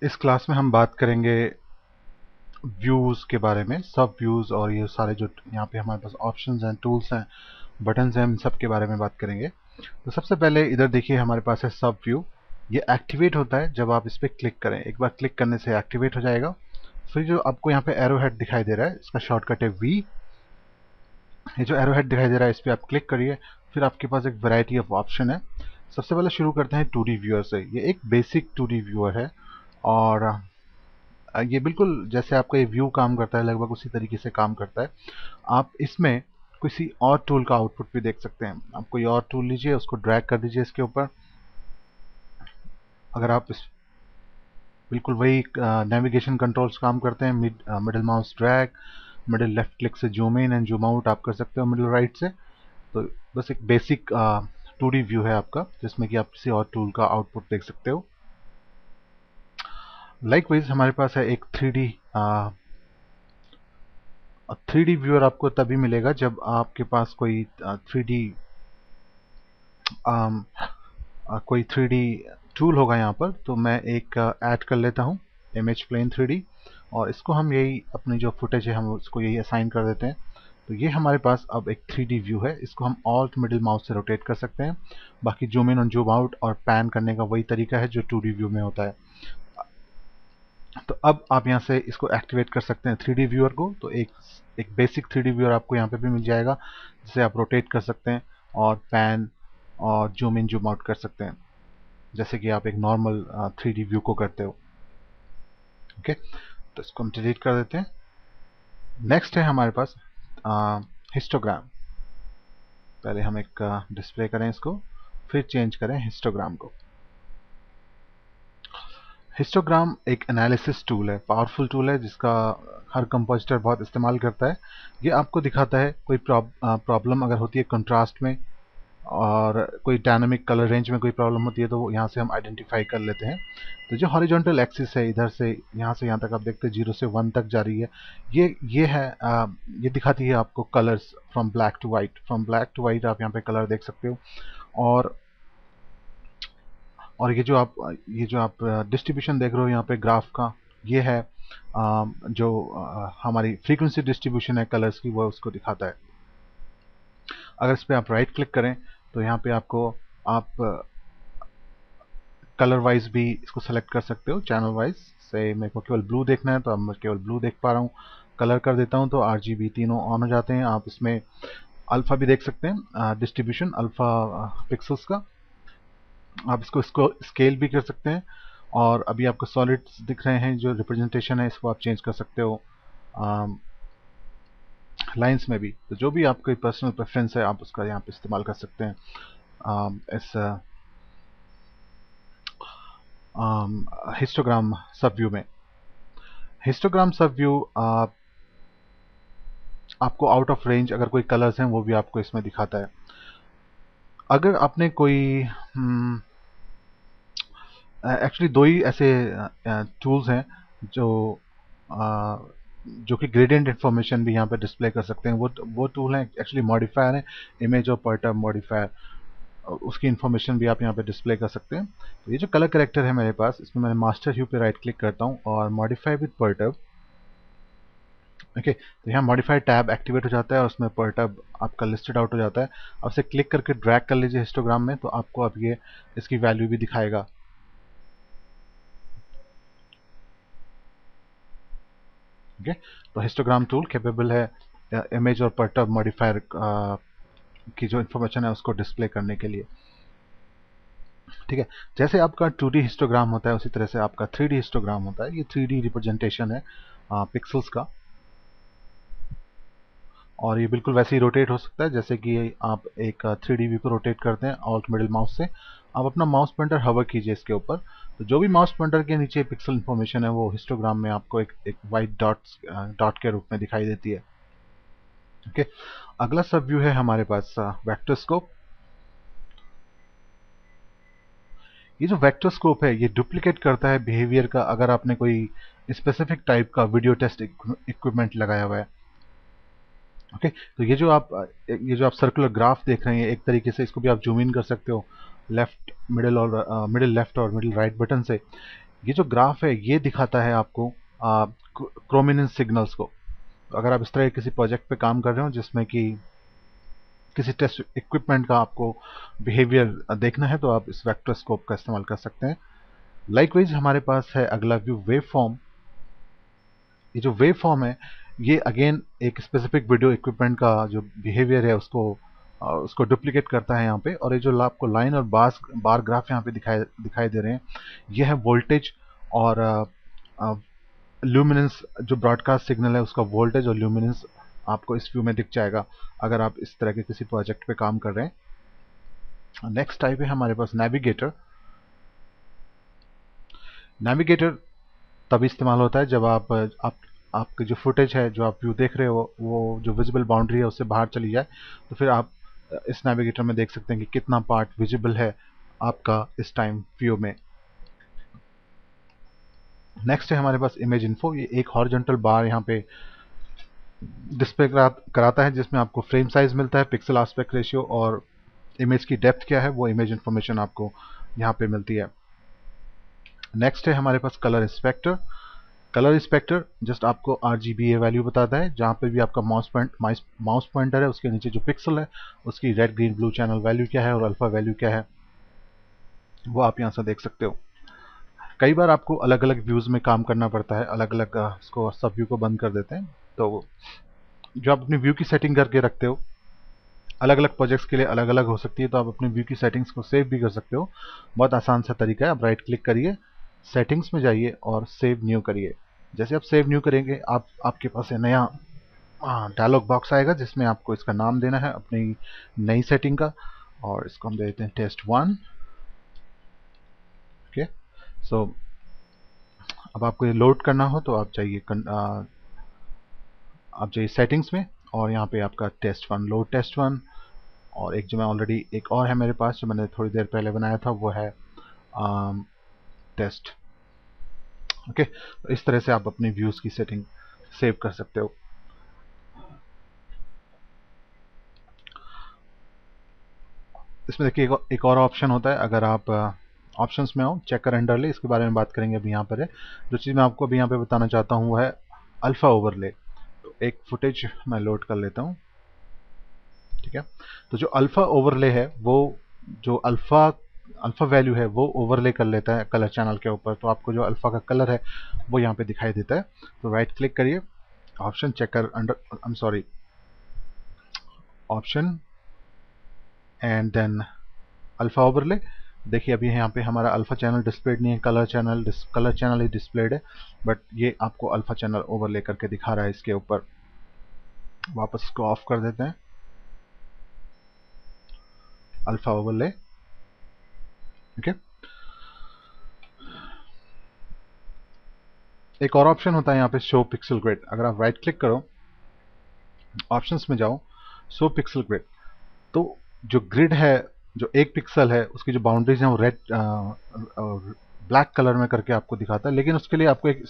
इस क्लास में हम बात करेंगे व्यूज़ के बारे में, सब व्यूज़ और ये सारे जो यहाँ पे हमारे पास ऑप्शंस हैं, टूल्स हैं, बटन्स हैं, इन सब के बारे में बात करेंगे। तो सबसे पहले इधर देखिए हमारे पास है सब व्यू। ये एक्टिवेट होता है जब आप इस पर क्लिक करें। एक बार क्लिक करने से एक्टिवेट हो जाएगा। फिर जो आपको यहाँ पे एरो हेड दिखाई दे रहा है, इसका शॉर्टकट है वी। ये जो एरो हेड दिखाई दे रहा है इस पर आप क्लिक करिए। फिर आपके पास एक वैरायटी ऑफ ऑप्शन है। सबसे पहले शुरू करते हैं 2D व्यूअर से। ये एक बेसिक 2D व्यूअर है और ये बिल्कुल जैसे आपका ये व्यू काम करता है लगभग उसी तरीके से काम करता है। आप इसमें किसी और टूल का आउटपुट भी देख सकते हैं। आप कोई और टूल लीजिए, उसको ड्रैग कर दीजिए इसके ऊपर। अगर आप इस बिल्कुल वही नेविगेशन कंट्रोल्स काम करते हैं। Middle mouse drag, middle left click से zoom in and zoom out आप कर सकते हो मिडिल राइट से। तो बस एक बेसिक 2D व्यू है आपका, जिसमें कि आप किसी और टूल का आउटपुट देख सकते हो। लाइकवाइज हमारे पास है एक 3D व्यूअर। आपको तभी मिलेगा जब आपके पास कोई 3D टूल होगा यहाँ पर। तो मैं एक ऐड कर लेता हूँ, इमेज प्लेन 3D, और इसको हम यही अपनी जो फुटेज है हम उसको यही असाइन कर देते हैं। तो ये हमारे पास अब एक 3D व्यू है। इसको हम ऑल्ट मिडिल माउस से रोटेट कर सकते हैं। बाकी जूम इन और जूम आउट और पैन करने का वही तरीका है जो 2D व्यू में होता है। तो अब आप यहाँ से इसको एक्टिवेट कर सकते हैं 3D व्यूअर को। तो एक बेसिक 3D व्यूअर आपको यहाँ पे भी मिल जाएगा, जिसे आप रोटेट कर सकते हैं और पैन और जूम इन जूम आउट कर सकते हैं, जैसे कि आप एक नॉर्मल 3D व्यू को करते हो। ओके, तो इसको हम डिलीट कर देते हैं। नेक्स्ट है हमारे पास हिस्टोग्राम। पहले हम एक डिस्प्ले करें इसको, फिर चेंज करें हिस्टोग्राम को। हिस्टोग्राम एक एनालिसिस टूल है, पावरफुल टूल है, जिसका हर कंपोजिटर बहुत इस्तेमाल करता है। ये आपको दिखाता है कोई प्रॉब्लम अगर होती है कंट्रास्ट में और कोई डायनामिक कलर रेंज में कोई प्रॉब्लम होती है, तो यहाँ से हम आइडेंटिफाई कर लेते हैं। तो जो हॉरिजॉन्टल एक्सिस है, इधर से यहाँ तक आप देखते हैं 0 से 1 तक जा रही है। ये है ये दिखाती है आपको colours from black to white. From black to white आप यहाँ पे कलर देख सकते हो। और ये जो आप डिस्ट्रीब्यूशन देख रहे हो यहाँ पे ग्राफ का, ये है जो हमारी फ्रीक्वेंसी डिस्ट्रीब्यूशन है कलर्स की, वो उसको दिखाता है। अगर इस पर आप राइट क्लिक करें तो यहाँ पे आप कलर वाइज भी इसको सेलेक्ट कर सकते हो। चैनल वाइज से मेरे को केवल ब्लू देखना है तो अब मैं केवल ब्लू देख पा रहा हूँ। कलर कर देता हूँ तो RGB तीनों ऑन हो जाते हैं। आप इसमें अल्फा भी देख सकते हैं, डिस्ट्रीब्यूशन अल्फा पिक्सल्स का। आप इसको स्केल भी कर सकते हैं। और अभी आपको सॉलिड्स दिख रहे हैं, जो रिप्रेजेंटेशन है इसको आप चेंज कर सकते हो लाइंस में भी। तो जो भी आपकी पर्सनल प्रेफरेंस है आप उसका यहाँ पे इस्तेमाल कर सकते हैं इस हिस्टोग्राम सब व्यू में। हिस्टोग्राम सब व्यू आपको आउट ऑफ रेंज अगर कोई कलर्स हैं वो भी आपको इसमें दिखाता है। अगर आपने कोई एक्चुअली दो ही ऐसे टूल्स हैं जो जो कि ग्रेडियंट इन्फॉर्मेशन भी यहाँ पे डिस्प्ले कर सकते हैं। वो टूल हैं एक्चुअली मॉडिफायर है, इमेज और परटर्ब मॉडिफायर। उसकी इन्फॉर्मेशन भी आप यहाँ पे डिस्प्ले कर सकते हैं। तो ये जो कलर करेक्टर है मेरे पास, इसमें मैं मास्टर ह्यू पे राइट क्लिक करता हूँ और मॉडिफाई विद परटर्ब। ओके, तो यहाँ मॉडिफाई टैब एक्टिवेट हो जाता है और उसमें परटर्ब आपका लिस्टेड आउट हो जाता है। अब से क्लिक करके ड्रैग कर लीजिए हिस्टोग्राम में, तो आपको अब ये इसकी वैल्यू भी दिखाएगा। ओके, तो हिस्टोग्राम टूल कैपेबल है इमेज और परटर्ब मॉडिफायर की जो इन्फॉर्मेशन है उसको डिस्प्ले करने के लिए। ठीक है, जैसे आपका 2D हिस्टोग्राम होता है उसी तरह से आपका 3D हिस्टोग्राम होता है। ये 3D रिप्रेजेंटेशन है पिक्सल्स का, और ये बिल्कुल वैसे ही रोटेट हो सकता है जैसे कि आप एक 3D व्यू को रोटेट करते हैं ऑल्ट मिडिल माउस से। आप अपना माउस पॉइंटर हवर कीजिए इसके ऊपर, तो जो भी माउस पॉइंटर के नीचे पिक्सल इन्फॉर्मेशन है वो हिस्टोग्राम में आपको एक वाइट डॉट के रूप में दिखाई देती है। ओके, अगला सब व्यू है हमारे पास वेक्टरस्कोप। ये जो वेक्टरस्कोप है ये डुप्लीकेट करता है बिहेवियर का, अगर आपने कोई स्पेसिफिक टाइप का वीडियो टेस्ट इक्विपमेंट लगाया हुआ है। ओके, तो ये जो आप सर्कुलर ग्राफ देख रहे हैं, एक तरीके से इसको भी आप जूम इन कर सकते हो लेफ्ट मिडिल और मिडिल लेफ्ट और मिडिल राइट बटन से। ये जो ग्राफ है ये दिखाता है आपको क्रोमिनेंस सिग्नल्स को। तो अगर आप इस तरह किसी प्रोजेक्ट पे काम कर रहे हो जिसमें कि किसी टेस्ट इक्विपमेंट का आपको बिहेवियर देखना है, तो आप इस वेक्टरस्कोप का इस्तेमाल कर सकते हैं। लाइकवाइज हमारे पास है अगला व्यू, वेव फॉर्म। ये जो वेव फॉर्म है ये अगेन एक स्पेसिफिक वीडियो इक्विपमेंट का जो बिहेवियर है उसको डुप्लीकेट करता है यहाँ पे। और ये जो आपको लाइन और बार ग्राफ यहाँ पे दिखाई दे रहे हैं, ये है वोल्टेज और ल्यूमिनेंस। जो ब्रॉडकास्ट सिग्नल है उसका वोल्टेज और ल्यूमिनेंस आपको इस व्यू में दिख जाएगा अगर आप इस तरह के किसी प्रोजेक्ट पे काम कर रहे हैं। नेक्स्ट टाइप है हमारे पास नेविगेटर। नेविगेटर तभी इस्तेमाल होता है जब आपकी जो फुटेज है, जो आप व्यू देख रहे हो, वो जो विजिबल बाउंड्री है उससे बाहर चली जाए। तो फिर आप इस नेविगेटर में देख सकते हैं कि कितना पार्ट विजिबल है आपका इस टाइम व्यू में। नेक्स्ट है हमारे पास इमेज इन्फो। ये एक हॉरिजॉन्टल बार यहाँ पे डिस्प्ले कराता है जिसमें आपको फ्रेम साइज मिलता है, पिक्सल एस्पेक्ट रेशियो और इमेज की डेप्थ क्या है वो इमेज इंफॉर्मेशन आपको यहाँ पे मिलती है। नेक्स्ट है हमारे पास colour inspector. Colour inspector just आपको RGBA वैल्यू बताता है। जहाँ पे भी आपका माउस पॉइंटर है उसके नीचे जो पिक्सल है उसकी red green blue channel value क्या है और अल्फा वैल्यू क्या है वो आप यहाँ से देख सकते हो। कई बार आपको अलग अलग व्यूज में काम करना पड़ता है, अलग अलग इसको सब व्यू को बंद कर देते हैं। तो जो आप अपनी व्यू की सेटिंग करके रखते हो अलग अलग प्रोजेक्ट्स के लिए अलग अलग हो सकती है, तो आप अपने व्यू की सेटिंग्स को सेव भी कर सकते हो। बहुत आसान सा तरीका है। आप राइट क्लिक करिए, सेटिंग्स में जाइए और सेव न्यू करिए। जैसे आप सेव न्यू करेंगे आपके पास एक नया डायलॉग बॉक्स आएगा जिसमें आपको इसका नाम देना है अपनी नई सेटिंग का, और इसको हम दे देते हैं test1। ओके, सो अब आपको ये लोड करना हो तो आप जाइए सेटिंग्स में और यहाँ पे आपका test1 लोड test1। और एक जो मैं ऑलरेडी एक और है मेरे पास जो मैंने थोड़ी देर पहले बनाया था वो है टेस्ट। ओके, तो इस तरह से आप अपनी व्यूज की सेटिंग सेव कर सकते हो। इसमें देखिए एक और ऑप्शन होता है। अगर आप ऑप्शंस में हो, चेकर एंड ओवरले, इसके बारे में बात करेंगे अभी। यहाँ पर है जो चीज़ मैं आपको अभी यहाँ पे बताना चाहता हूँ वो है अल्फा ओवरले। तो एक फुटेज मैं लोड कर लेता हूँ। ठीक है, तो जो अल्फा ओवरले है वो जो अल्फा वैल्यू है वो ओवरले कर लेता है कलर चैनल के ऊपर। तो आपको जो अल्फा का कलर है वो यहाँ पे दिखाई देता है। तो राइट क्लिक करिए, option checker option and then alpha overlay. देखिए अभी यहाँ पे हमारा अल्फा चैनल डिस्प्लेड नहीं है, कलर चैनल ही डिस्प्लेड है, बट ये आपको अल्फा चैनल ओवरले करके दिखा रहा है इसके ऊपर। वापस इसको ऑफ कर देते हैं, अल्फा ओवरले। ओके, एक और ऑप्शन होता है यहाँ पे शो पिक्सल ग्रिड। अगर आप राइट क्लिक करो, ऑप्शंस में जाओ, शो पिक्सल ग्रिड, तो जो ग्रिड है, जो एक पिक्सल है उसकी जो बाउंड्रीज हैं वो रेड ब्लैक कलर में करके आपको दिखाता है। लेकिन उसके लिए आपको एक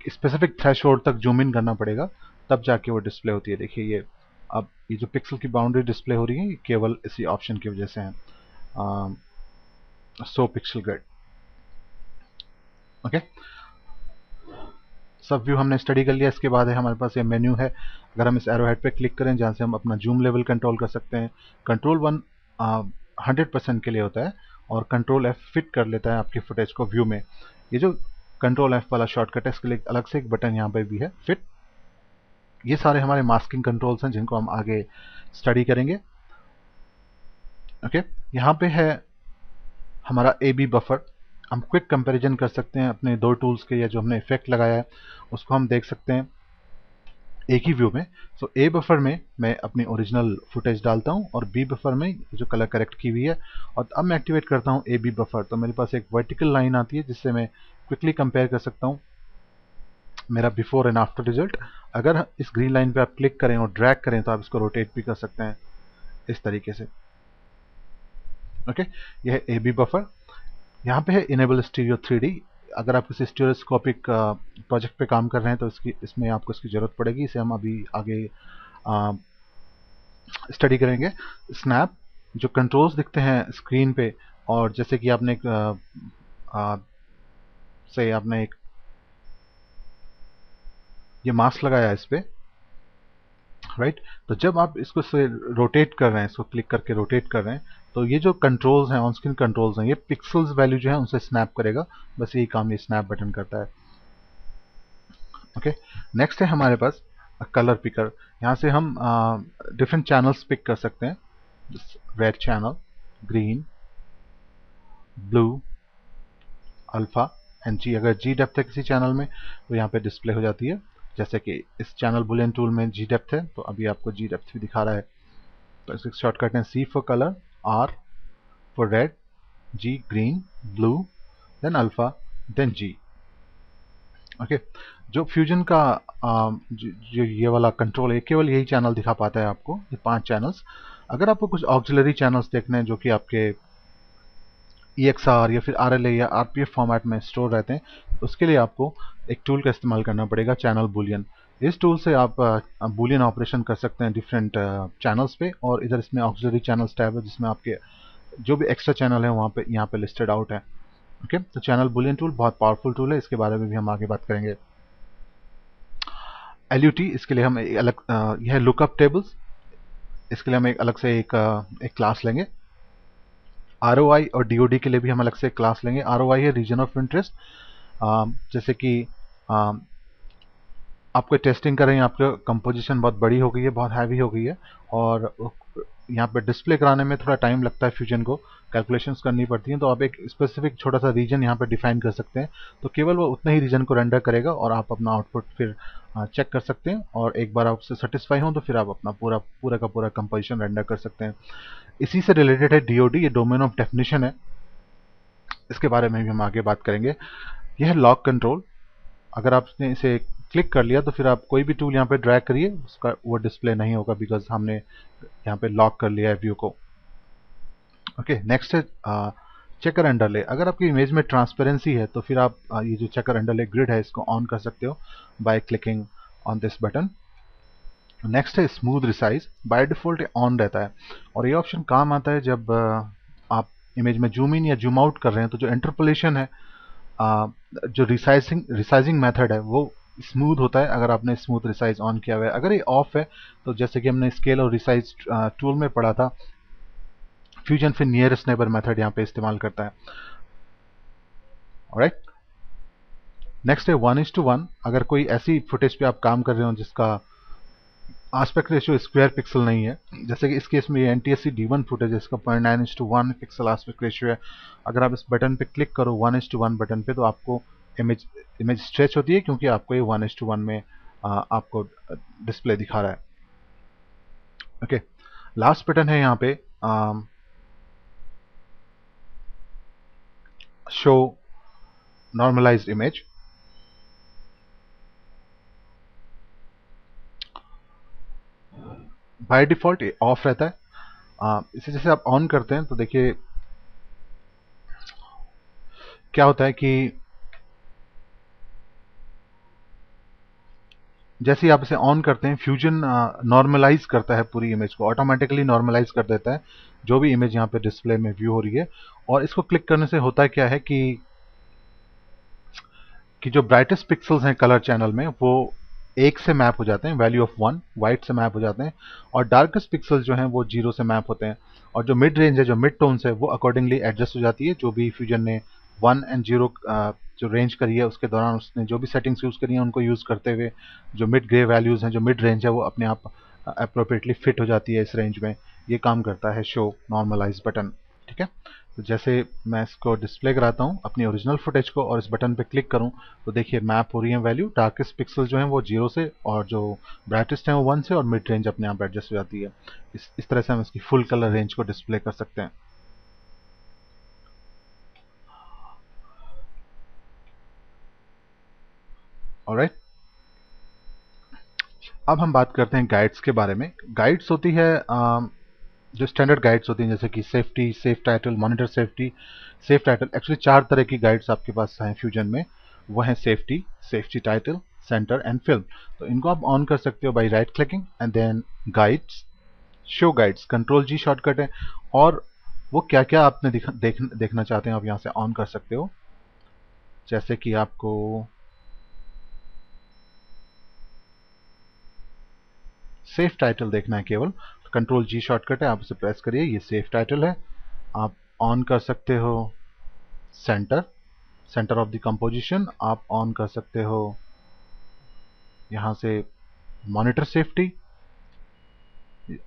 स्पेसिफिक थ्रेशोल्ड तक जूम इन करना पड़ेगा, तब जाके वो डिस्प्ले होती है। देखिए ये अब ये जो पिक्सल की बाउंड्री डिस्प्ले हो रही है ये केवल इसी ऑप्शन की वजह से है, शो पिक्सल ग्रिड। ओके, सब व्यू हमने स्टडी कर लिया। इसके बाद है हमारे पास ये मेन्यू है। अगर हम इस एरो हेड पे क्लिक करें जहाँ से हम अपना जूम लेवल कंट्रोल कर सकते हैं। कंट्रोल 1 100% के लिए होता है और कंट्रोल F फिट कर लेता है आपकी फुटेज को व्यू में। ये जो कंट्रोल F वाला शॉर्टकट है इसके लिए अलग से एक बटन यहाँ पे भी है, फिट। ये सारे हमारे मास्किंग कंट्रोल्स हैं जिनको हम आगे स्टडी करेंगे। ओके, यहाँ पे है हमारा AB बफर। हम क्विक कंपैरिजन कर सकते हैं अपने दो टूल्स के, या जो हमने इफेक्ट लगाया है उसको हम देख सकते हैं एक ही व्यू में। सो A बफर में मैं अपनी ओरिजिनल फुटेज डालता हूं और B बफर में जो कलर करेक्ट की हुई है। और अब मैं एक्टिवेट करता हूं AB बफर, तो मेरे पास एक वर्टिकल लाइन आती है जिससे मैं क्विकली कंपेयर कर सकता हूं मेरा बिफोर एंड आफ्टर रिजल्ट। अगर इस ग्रीन लाइन पे आप क्लिक करें और ड्रैग करें तो आप इसको रोटेट भी कर सकते हैं इस तरीके से। ओके, यह है AB बफर। यहाँ पे है इनेबल स्टीरियो 3D। अगर आप किसी स्टीरियोस्कोपिक प्रोजेक्ट पे काम कर रहे हैं तो इसमें आपको इसकी ज़रूरत पड़ेगी। इसे हम अभी आगे स्टडी करेंगे। स्नैप, जो कंट्रोल्स दिखते हैं स्क्रीन पे, और जैसे कि आपने से आपने एक ये मास्क लगाया इस पे, राइट। तो जब आप इसको से रोटेट कर रहे हैं, इसको क्लिक करके रोटेट कर रहे हैं, तो ये जो कंट्रोल्स हैं, ऑन स्क्रीन कंट्रोल्स हैं, ये पिक्सल्स वैल्यू जो है उनसे स्नैप करेगा। बस यही काम ये स्नैप बटन करता है। ओके, नेक्स्ट है हमारे पास कलर पिकर। यहाँ से हम डिफरेंट चैनल्स पिक कर सकते हैं, red channel, green, blue, alpha and G. अगर जी डेप्थ है किसी चैनल में तो यहाँ पे डिस्प्ले हो जाती है। जैसे कि इस चैनल बुलियन टूल में जी डेप्थ है, तो अभी आपको जी डेप्थ भी दिखा रहा है। तो इसका शॉर्टकट है C for colour, R for red, G green, blue, then alpha, then G. Okay, जो फ्यूजन का जो ये वाला कंट्रोल है, केवल यही चैनल दिखा पाता है आपको, ये 5 चैनल्स। अगर आपको कुछ ऑक्सिलरी चैनल्स देखने हैं जो कि आपके EXR या फिर RLA या RPF फॉर्मेट में स्टोर रहते हैं, उसके लिए आपको एक टूल का इस्तेमाल करना पड़ेगा, चैनल बुलियन। इस टूल से आप बुलियन ऑपरेशन कर सकते हैं डिफरेंट चैनल्स पे। और इधर इसमें ऑक्सिलरी चैनल्स टैब है जिसमें आपके जो भी एक्स्ट्रा चैनल है वहाँ पे यहाँ पे लिस्टेड आउट है। ओके, तो चैनल बुलियन टूल बहुत पावरफुल टूल है, इसके बारे में भी हम आगे बात करेंगे। LUT, इसके लिए हम एक अलग यह लुकअप टेबल्स, इसके लिए हम एक अलग से एक क्लास लेंगे। ROI और DOD के लिए भी हम अलग से क्लास लेंगे। ROI है रीजन ऑफ इंटरेस्ट। जैसे कि आपको टेस्टिंग कर रहे हैं, आपका कंपोजिशन बहुत बड़ी हो गई है, बहुत हैवी हो गई है, और यहाँ पे डिस्प्ले कराने में थोड़ा टाइम लगता है, फ्यूजन को कैलकुलेशंस करनी पड़ती हैं। तो आप एक स्पेसिफिक छोटा सा रीजन यहाँ पे डिफाइन कर सकते हैं, तो केवल वो उतना ही रीजन को रेंडर करेगा और आप अपना आउटपुट फिर चेक कर सकते हैं। और एक बार आपसे सेटिस्फाई हो तो फिर आप अपना पूरा का पूरा कंपोजिशन रेंडर कर सकते हैं। इसी से रिलेटेड है DOD, ये डोमेन ऑफ डेफिनेशन है, इसके बारे में भी हम आगे बात करेंगे। यह है लॉक कंट्रोल। अगर आपने इसे क्लिक कर लिया तो फिर आप कोई भी टूल यहाँ पे ड्रैग करिए, उसका वो डिस्प्ले नहीं होगा, बिकॉज हमने यहाँ पे लॉक कर लिया है व्यू को। ओके, नेक्स्ट है चेकर अंडरले। अगर आपकी इमेज में ट्रांसपेरेंसी है तो फिर आप ये जो चेकर अंडरले ग्रिड है इसको ऑन कर सकते हो by clicking on this button. Next है smooth resize. By default on रहता है, और ये ऑप्शन काम आता है जब आप इमेज में जूम इन या जूम आउट कर रहे हैं, तो जो इंटरपोलेशन है, जो रिसाइजिंग मेथड है, वो स्मूथ होता है अगर आपने स्मूथ रिसाइज ऑन किया हुआ है। अगर ये ऑफ है तो जैसे कि हमने स्केल और रिसाइज टूल में पढ़ा था, फ्यूजन फिर नियरेस्ट नेबर मेथड यहाँ पे इस्तेमाल करता है। ऑलराइट, नेक्स्ट है 1:1। अगर कोई ऐसी फुटेज पे आप काम कर रहे हो जिसका आस्पेक्ट रेशियो स्क्वायर पिक्सल नहीं है, जैसे कि इस केस में ये NTSC D1 फुटेज है, इसका 0.9:1 पिक्सल आस्पेक्ट रेशियो है। अगर आप इस बटन पे क्लिक करो 1:1 बटन पे, तो आपको इमेज स्ट्रेच होती है, क्योंकि आपको ये 1:1 में आपको डिस्प्ले दिखा रहा है। ओके, लास्ट बटन है यहाँ पे show normalised image. By default ये ऑफ रहता है। इसे जैसे आप ऑन करते हैं तो देखिए क्या होता है कि जैसे ही आप इसे ऑन करते हैं, फ्यूजन नॉर्मलाइज करता है पूरी इमेज को, ऑटोमेटिकली नॉर्मलाइज कर देता है जो भी इमेज यहाँ पे डिस्प्ले में व्यू हो रही है। और इसको क्लिक करने से होता क्या है कि जो ब्राइटेस्ट पिक्सल्स हैं कलर चैनल में, वो 1 से मैप हो जाते हैं, वैल्यू ऑफ 1 वाइट से मैप हो जाते हैं, और डार्केस्ट पिक्सल्स जो हैं वो 0 से मैप होते हैं। और जो मिड रेंज है, जो मिड टोन्स है, वो अकॉर्डिंगली एडजस्ट हो जाती है। जो भी फ्यूजन ने 1 एंड 0 जो रेंज करी है, उसके दौरान उसने जो भी सेटिंग्स यूज़ करी हैं, उनको यूज़ करते हुए जो मिड ग्रे वैल्यूज़ हैं, जो मिड रेंज है, वो अपने आप अप्रोप्रिएटली फिट हो जाती है इस रेंज में। ये काम करता है शो नॉर्मलाइज बटन। ठीक है, तो जैसे मैं इसको डिस्प्ले कराता हूँ अपनी ओरिजिनल फुटेज को, और इस बटन पे क्लिक करूँ तो देखिए मैप हो रही है वैल्यू। डार्केस्ट पिक्सल जो है वो 0 से, और जो ब्राइटेस्ट है वो 1 से, और मिड रेंज अपने आप एडजस्ट हो जाती है। इस तरह से हम इसकी फुल कलर रेंज को डिस्प्ले कर सकते हैं। ऑलराइट, अब हम बात करते हैं गाइड्स के बारे में। गाइड्स होती है जो स्टैंडर्ड गाइड्स होती हैं, जैसे कि safety, safe title, monitor safety, safe title. Actually 4 तरह की गाइड्स आपके पास हैं फ्यूजन में। वो है safety, safety title, centre and film. तो इनको आप ऑन कर सकते हो by right clicking and then guides, show guides, Ctrl+G shortcut है। और वो क्या क्या आपने देखना चाहते हैं आप यहाँ से ऑन कर सकते हो। जैसे कि आपको सेफ टाइटल देखना है केवल, कंट्रोल जी शॉर्टकट है, आप उसे प्रेस करिए, ये सेफ टाइटल है। आप ऑन कर सकते हो centre, centre of the composition, आप ऑन कर सकते हो यहाँ से मॉनिटर सेफ्टी,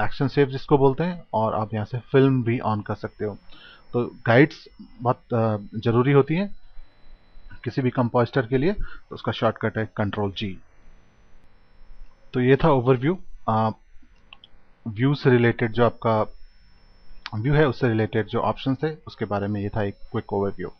एक्शन सेफ जिसको बोलते हैं, और आप यहाँ से फिल्म भी ऑन कर सकते हो। तो गाइड्स बहुत ज़रूरी होती हैं किसी भी कंपोजिटर के लिए, तो उसका शॉर्टकट है कंट्रोल जी। तो ये था ओवरव्यू, व्यू से रिलेटेड, जो आपका व्यू है उससे रिलेटेड जो ऑप्शंस थे उसके बारे में ये था एक क्विक ओवरव्यू।